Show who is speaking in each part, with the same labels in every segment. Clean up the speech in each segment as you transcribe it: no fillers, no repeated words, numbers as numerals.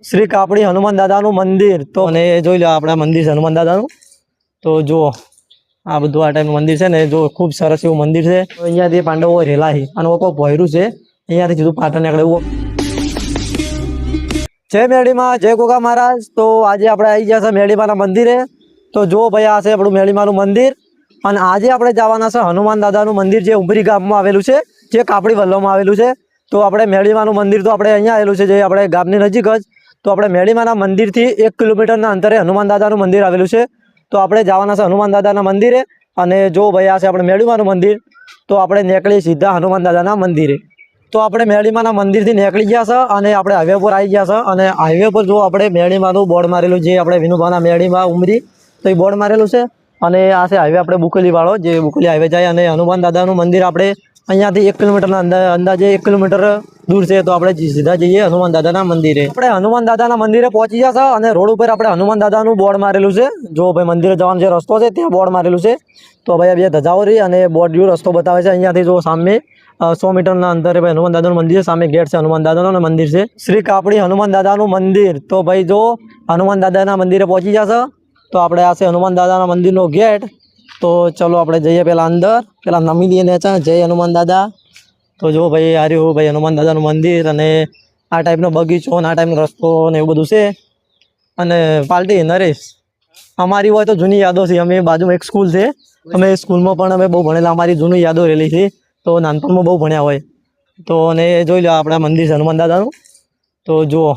Speaker 1: શ્રી કાપડી હનુમાન દાદાનું મંદિર તો અને જોઈ લો આપણા મંદિર છે હનુમાન દાદાનું। તો જો આ બધું આ ટાઈપનું મંદિર છે ને જો ખૂબ સરસ એવું મંદિર છે। તો અહીંયાથી પાંડવો રહેલા છે અને ઓકો ભોયરું છે અહીંયાથી સીધું પાટણ નીકળે એવું। જય મેડીમાં જય ગોગા મહારાજ। તો આજે આપણે આવી ગયા છે મેડીમાના મંદિરે। તો જો ભાઈ આ છે આપણું મેડીમાનું મંદિર અને આજે આપણે જવાના છે હનુમાન દાદાનું મંદિર જે ઉંબરી ગામમાં આવેલું છે, જે કાપડી વલ્લોમાં આવેલું છે। તો આપણે મેડીમાનું મંદિર તો આપણે અહીંયા આવેલું છે જે આપણે ગામની નજીક જ। તો આપણે મેડીમાના મંદિરથી 1 કિલોમીટરના અંતરે હનુમાન દાદાનું મંદિર આવેલું છે। તો આપણે જવાના છે હનુમાન દાદાના મંદિરે અને જો ભાઈ આ છે આપણે મેડીમાનું મંદિર। તો આપણે નીકળી સીધા હનુમાન દાદાના મંદિરે। તો આપણે મેડીમાના મંદિરથી નીકળી ગયા છે અને આપણે હાઈવે પર આવી ગયા છે અને હાઈવે પર જો આપણે મેડીમાનું બોર્ડ મારેલું જે આપણે વિનુભાના મેડીમાં ઉમરી તો એ બોર્ડ મારેલું છે અને આ છે હાઈવે આપણે બુકલી વાળો જે બુકલી હાઈવે જાય અને હનુમાન દાદાનું મંદિર આપણે અહીંયાથી 1 કિલોમીટરના અંદાજે 1 કિલોમીટર દૂર છે। તો આપણે સીધા જઈએ હનુમાન દાદાના મંદિરે। આપણે હનુમાન દાદાના મંદિરે પહોંચી ગયા છે અને રોડ ઉપર આપણે હનુમાન દાદાનું બોર્ડ મારેલું છે। જો ભાઈ મંદિરે જવાનો જે રસ્તો છે ત્યાં બોર્ડ મારેલું છે। તો ભાઈ બે ધજાઓ રહી અને બોર્ડ જેવો રસ્તો બતાવે છે। અહીંયાથી જો સામે 100 મીટરના અંતરે ભાઈ હનુમાન દાદાનું મંદિર છે, સામે ગેટ છે હનુમાન દાદાનું મંદિર છે શ્રી કાપડી હનુમાન દાદાનું મંદિર। તો ભાઈ જો હનુમાન દાદાના મંદિરે પહોંચી ગયા છે। તો આપણે આ છે હનુમાન દાદાના મંદિરનો ગેટ। તો ચલો આપણે જઈએ પહેલાં અંદર, પહેલાં નમી લઈએ નેચા જય હનુમાન દાદા। તો જો ભાઈ આ રહ્યું ભાઈ હનુમાન દાદાનું મંદિર અને આ ટાઈપનો બગીચો અને આ ટાઈપનો રસ્તો ને એવું બધું છે। અને પાલટી નરેશ અમારી હોય તો જૂની યાદો છે। અમે બાજુમાં એક સ્કૂલ છે, અમે સ્કૂલમાં પણ અમે બહુ ભણેલા, અમારી જૂની યાદો રહેલી છે। તો નાનપણમાં બહુ ભણ્યા હોય તો અને જોઈ લો આપણા મંદિર છે હનુમાન દાદાનું। તો જુઓ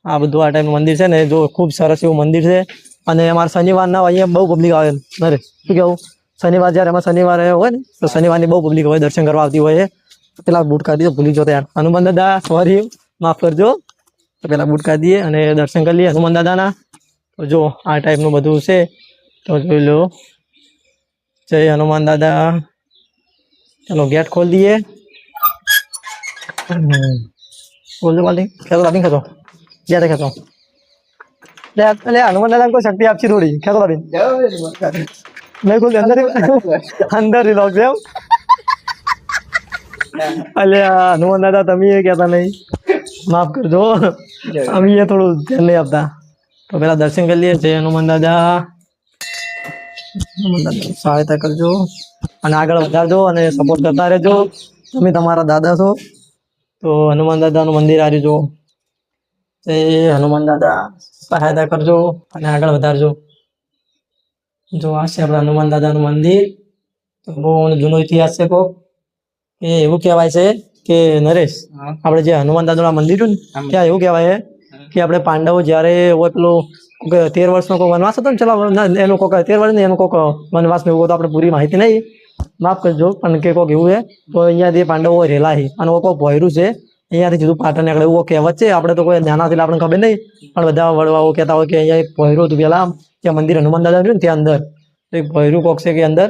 Speaker 1: આ બધું આ ટાઈપનું મંદિર છે ને જો ખૂબ સરસ એવું મંદિર છે। અને અમારે શનિવારના અહીંયા બહુ પબ્લિક આવે નરે શું કહેવું, શનિવાર જ્યારે એમાં શનિવારે હોય ને તો શનિવારની બહુ પબ્લિક હોય, દર્શન કરવા આવતી હોય। પેલા બૂટ કાઢી દો, ભૂલી જો યાર હનુમાન દાદા સોરી માફ કરજો। તો પેલા બૂટ કાઢી દઈએ અને દર્શન કરી લઈએ હનુમાન દાદાના। તો જો આ ટાઈપનું બધું છે। તો જોઈ લો જય હનુમાન દાદા। ચલો ગેટ ખોલ દઈએ, બોલ દો પાલટી ખેતો લાવીને ખેતો જ્યાં ખેતો એટલે હનુમાન દાદા કોઈ શક્તિ આપશે થોડી ખેતો લાવીને નહીં ખોલ અંદર અંદર લોક છે એમ। અલ્યા હનુમાન દાદા તમે એ કહેતા નહીં, માફ કરજો અમે એ થોડું ધ્યાન નહીં આપતા। તો પેલા દર્શન કરી લઈએ જય હનુમાન દાદા। હનુમાન દાદા સહાયતા કરજો અને આગળ વધારજો અને સપોર્ટ કરતા રહેજો, તમે તમારા દાદા છો। તો હનુમાન દાદાનું મંદિર આ રહ્યું જય હનુમાન દાદા, સહાયતા કરજો અને આગળ વધારજો। જો આ છે આપણા હનુમાન દાદાનું મંદિર। તો બહુ જૂનો ઇતિહાસ છે કોક એ એવું કહેવાય છે કે નરેશ આપણે જે હનુમાન દાદાનું મંદિર છે ને ત્યાં એવું કહેવાય છે કે આપણે પાંડવો જ્યારે હોય પેલો 13 વર્ષનો કોઈ વનવાસ હતો ને, ચલો એનું કોઈક 13 વર્ષ ને એનું કોઈક વનવાસ ને એવું તો આપણે પૂરી માહિતી નહીં, માફ કરજો પણ કે કોઈક એવું છે। તો અહીંયાથી પાંડવો રહેલા છે અને કોઈ ભોયરું છે અહીંયાથી સીધું પાટણ નીકળે એવું કહેવત છે। આપણે તો કોઈ નાનાથી આપણને ખબર નહીં પણ બધા વડવાઓ કહેતા હોય કે અહીંયા એક ભોયરું હતું પહેલાં ત્યાં મંદિર હનુમાન દાદા છે ને ત્યાં અંદર તો એક ભોયરું કોક છે કે અંદર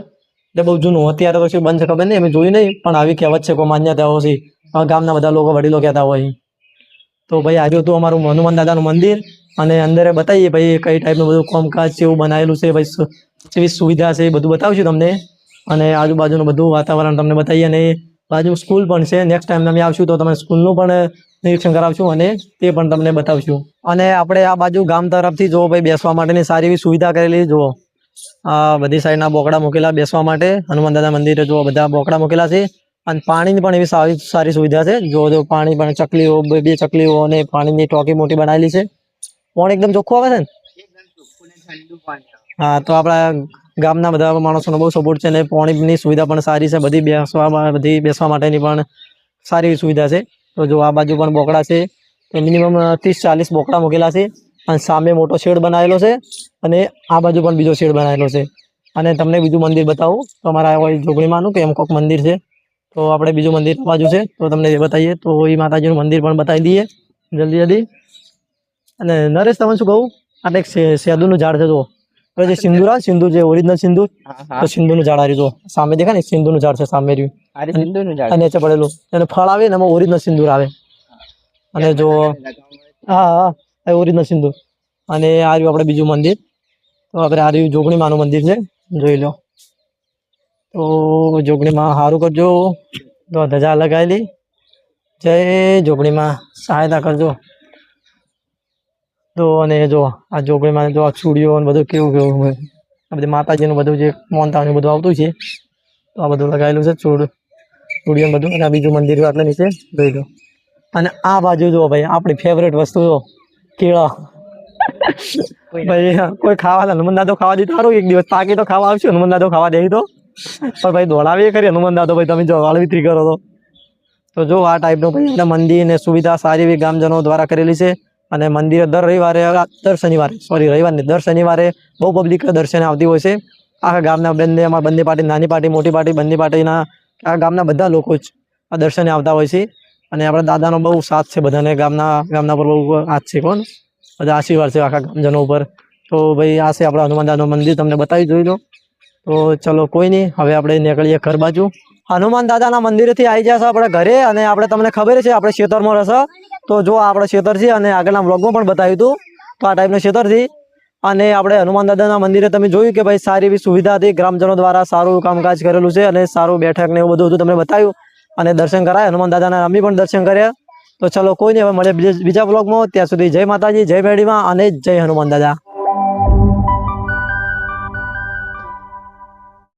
Speaker 1: એટલે બહુ જૂનું, અત્યારે તો શું બંધ છે ખબર નહીં, અમે જોયું નહીં પણ આવી કહેવત છે કોઈ માન્યતાઓ છે ગામના બધા લોકો વડીલો કહેતા હોય। તો ભાઈ આવ્યું હતું અમારું હનુમાન દાદાનું મંદિર અને અંદર બતાવીએ ભાઈ કઈ ટાઈપનું બધું કામકાજ છે એવું બનાવેલું છે, ભાઈ કેવી સુવિધા છે એ બધું બતાવશું તમને અને આજુબાજુનું બધું વાતાવરણ તમને બતાવીએ। અને બાજુ સ્કૂલ પણ છે, નેક્સ્ટ ટાઈમ તમે આવશું તો તમે સ્કૂલનું પણ નિરીક્ષણ કરાવશું અને તે પણ તમને બતાવશું। અને આપણે આ બાજુ ગામ તરફથી જો ભાઈ બેસવા માટેની સારી એવી સુવિધા કરેલી જુઓ, આ બધી સાઈડના બોકડા મૂકેલા બેસવા માટે હનુમાન દાદા મંદિરે જો બધા બોકડા મૂકેલા છે અને પાણીની પણ એવી સારી સુવિધા છે। જો પાણી પણ ચકલીઓ બે ચકલીઓ અને પાણીની ટાંકી મોટી બનાવેલી છે, પાણી એકદમ ચોખ્ખું આવે છે ને। હા તો આપણા ગામના બધા માણસોનો બહુ સપોર્ટ છે અને પાણીની સુવિધા પણ સારી છે, બધી બેસવા માટેની પણ સારી સુવિધા છે। તો જો આ બાજુ પણ બોકડા છે, તો મિનિમમ 30-40 બોકડા મૂકેલા છે અને સામે મોટો શેડ બનાવેલો છે અને આ બાજુ પણ બીજો શેડ બનાવેલો છે। અને તમને બીજું મંદિર બતાવું તો અમારા હોય જોગણીમાંનું કે એમ કોઈક મંદિર છે, તો આપણે બીજું મંદિર બાજુ છે તો તમને એ બતાવીએ। તો એ માતાજીનું મંદિર પણ બતાવી દઈએ જલ્દી। અને નરેશ તમે શું કહું, આ એક સેદુનું ઝાડ છે, જો જે સિંદૂર આવે સિંદૂર જે ઓરિજિનલ સિંદૂર, તો સિંદૂરનું ઝાડ આવ્યું જો સામે દેખાય ને સિંદૂરનું ઝાડ છે સામે રહ્યું નીચે પડેલું, એને ફળ આવે ને એમાં ઓરિજિનલ સિંદૂર આવે। અને જો હા ઓરિજિનલ સિંદૂર। અને આ રહ્યું આપણે બીજું મંદિર, તો આપણે આ રહ્યું જોગણીમાનું મંદિર છે, જોઈ લો। તો જોગણીમાં સારું કરજો, તો ધજા લગાવેલી જય જોગણીમાં, સહાયતા કરજો। તો અને જો આ ઝોપડીમાં જો આ ચૂડીઓ ને બધું કેવું કેવું હોય, આ બધી માતાજીનું બધું જે મોનતા બધું આવતું છે, તો આ બધું લગાવેલું છે ચૂડીઓ ને બધું. અને આ બીજું મંદિર આટલે નીચે જોઈ લો. અને આ બાજુ જો ભાઈ આપણી ફેવરેટ વસ્તુ જો કેળા. ભાઈ કોઈ ખાવા હનુમાન દાદો ખાવા દીધું સારું, એક દિવસ પાકી તો ખાવા આવશે હનુમાન દાદો ખાવા દે તો, પણ ભાઈ દોડાવીએ ખરી હનુમાન દાદો ભાઈ તમે જો વાળવિત્રી કરો તો જો આ ટાઈપનું ભાઈ એટલે મંદિર ને સુવિધા સારી એવી ગામજનો દ્વારા કરેલી છે. અને મંદિરે દર શનિવારે બહુ પબ્લિક દર્શને આવતી હોય છે. આખા ગામના બંને પાર્ટી, નાની પાર્ટી મોટી પાર્ટી બંને પાર્ટીના આ ગામના બધા લોકો જ આ દર્શને આવતા હોય છે. અને આપણા દાદાનો બહુ સાથ છે બધાને, ગામના પર બહુ હાથ છે, કોણ બધા આશીર્વાદ છે આખા ગામજનો ઉપર. તો ભાઈ આ છે આપણા હનુમાન દાદાનું મંદિર, તમને બતાવી જોઈ લો. તો ચલો કોઈ નહીં, હવે આપણે નીકળીએ ઘર બાજુ. હનુમાન દાદાના મંદિરેથી આવી જશે આપણે ઘરે. અને આપણે તમને ખબર છે આપણે ખેતરમાં રહેશે, તો જો આપણે ખેતર છે અને આગળના બ્લોગમાં પણ બતાવ્યું હતું, તો આ ટાઈપનું ખેતરથી. અને આપણે હનુમાન દાદાના મંદિરે તમે જોયું કે ભાઈ સારી એવી સુવિધા હતી, ગ્રામજનો દ્વારા સારું કામકાજ કરેલું છે અને સારું બેઠક ને એવું બધું હતું તમને બતાવ્યું. અને દર્શન કરાય હનુમાન દાદાના, અમે પણ દર્શન કર્યા. તો ચલો કોઈ નહીં, હવે મળે બીજા બ્લોગમાં. ત્યાં સુધી જય માતાજી, જય મેડીમાં અને જય હનુમાન દાદા.